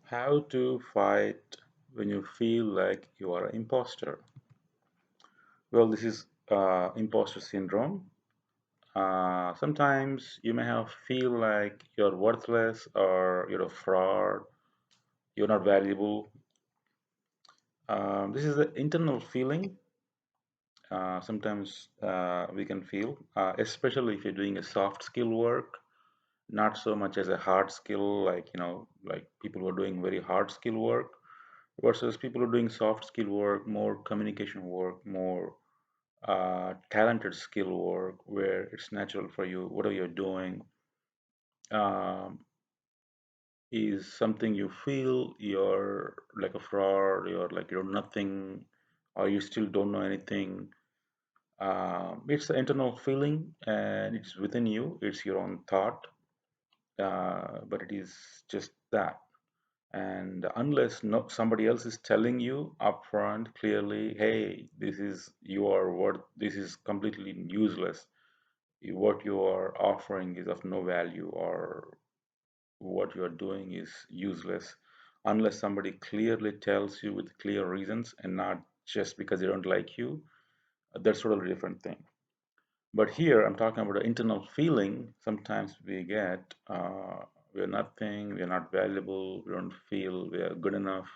How to fight when you feel like you are an imposter? Well, this is imposter syndrome. Sometimes you may have feel like you're worthless or you're a fraud, you're not valuable. This is an internal feeling. Sometimes we can feel, especially if you're doing a soft skill work, not so much as a hard skill, like like people who are doing very hard skill work versus people who are doing soft skill work, more communication work, more talented skill work where it's natural for you, whatever you're doing, um, is something you feel you're like a fraud, you're like you're nothing, or you still don't know anything. It's an internal feeling and it's within you, it's your own thought, but it is just that. And unless somebody else is telling you upfront clearly, hey, this is you are what this is completely useless, what you are offering is of no value, or what you are doing is useless, unless somebody clearly tells you with clear reasons and not just because they don't like you, that's sort of a different thing. But here I'm talking about an internal feeling. Sometimes we get we're nothing, we're not valuable, we don't feel we are good enough.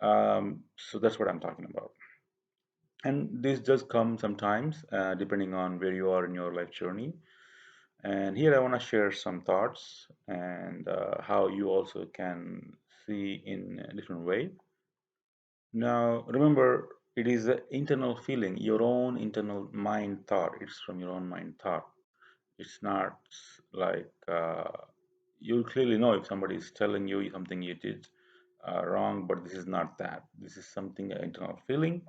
So that's what I'm talking about. And this does come sometimes, depending on where you are in your life journey. And here I want to share some thoughts and how you also can see in a different way. Now, remember, it is an internal feeling, your own internal mind thought. It's from your own mind thought. It's not like you clearly know if somebody is telling you something you did wrong, but this is not that. This is something an internal feeling.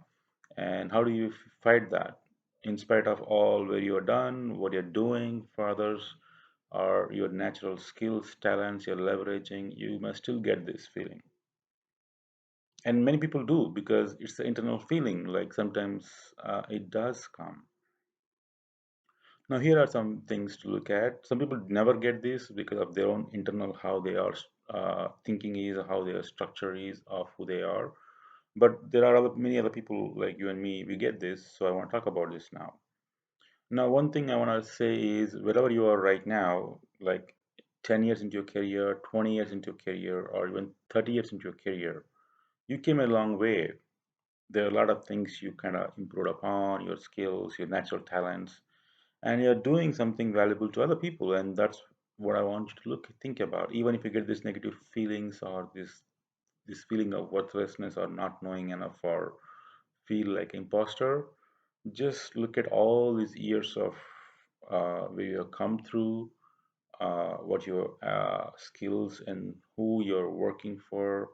And how do you fight that? In spite of all where you are done, what you're doing for others, or your natural skills, talents you're leveraging, you must still get this feeling. And many people do because it's the internal feeling. Like sometimes it does come. Now, here are some things to look at. Some people never get this because of their own internal how they are thinking is, how their structure is of who they are. But there are many other people like you and me, we get this. So I want to talk about this now. Now, one thing I want to say is wherever you are right now, like 10 years into your career, 20 years into your career, or even 30 years into your career, you came a long way. There are a lot of things you kind of improved upon, your skills, your natural talents, and you're doing something valuable to other people. And that's what I want you to think about. Even if you get these negative feelings or this feeling of worthlessness or not knowing enough or feel like imposter, just look at all these years of where you have come through, what your skills and who you're working for,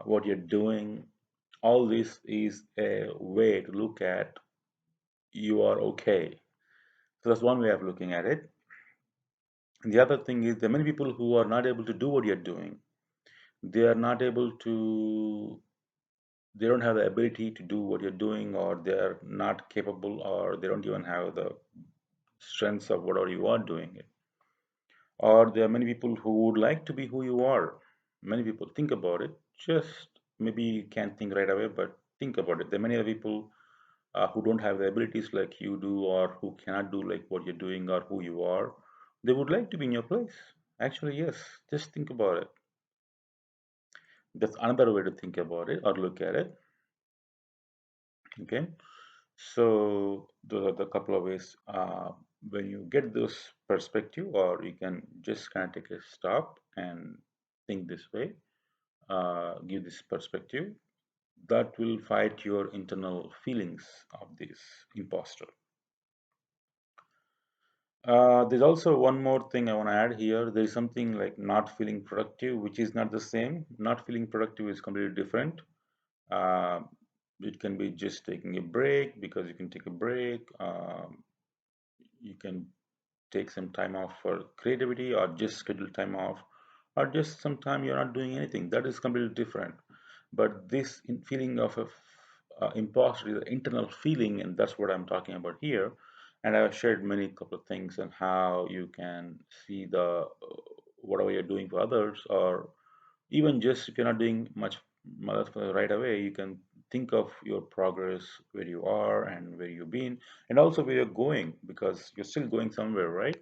what you're doing. All this is a way to look at you are okay. So that's one way of looking at it. And the other thing is there are many people who are not able to do what you're doing. They are not able to, they don't have the ability to do what you're doing, or they're not capable, or they don't even have the strengths of whatever you are doing it. Or there are many people who would like to be who you are. Many people think about it. Just maybe you can't think right away, but think about it. There are many other people who don't have the abilities like you do, or who cannot do like what you're doing or who you are. They would like to be in your place. Actually, yes. Just think about it. That's another way to think about it or look at it. Okay. So those are the couple of ways. When you get this perspective, or you can just kind of take a stop and think this way, give this perspective, that will fight your internal feelings of this imposter. There's also one more thing I want to add here. There is something like not feeling productive, which is not the same. Not feeling productive is completely different. Uh, it can be just taking a break because you can take a break. You can take some time off for creativity, or just schedule time off, or just some time you're not doing anything. That is completely different. But this feeling of imposter is an internal feeling, and that's what I'm talking about here. And I've shared many couple of things on how you can see the whatever you're doing for others, or Even just if you're not doing much right away, you can think of your progress, where you are and where you've been, and also where you're going, because you're still going somewhere, right?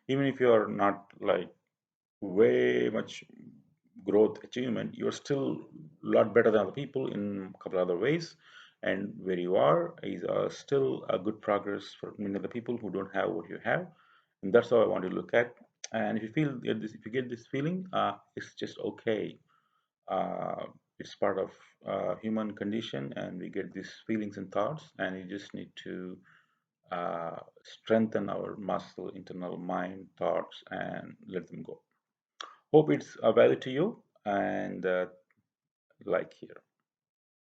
Even if you're not like way much growth achievement, you're still a lot better than other people in a couple other ways. And where you are is still a good progress for many other people who don't have what you have. And that's how I want to look at. And if you get this feeling, it's just okay. uh, it's part of human condition, and we get these feelings and thoughts, and we just need to strengthen our muscle, internal mind, thoughts, and let them go. Hope it's of value to you, and like here.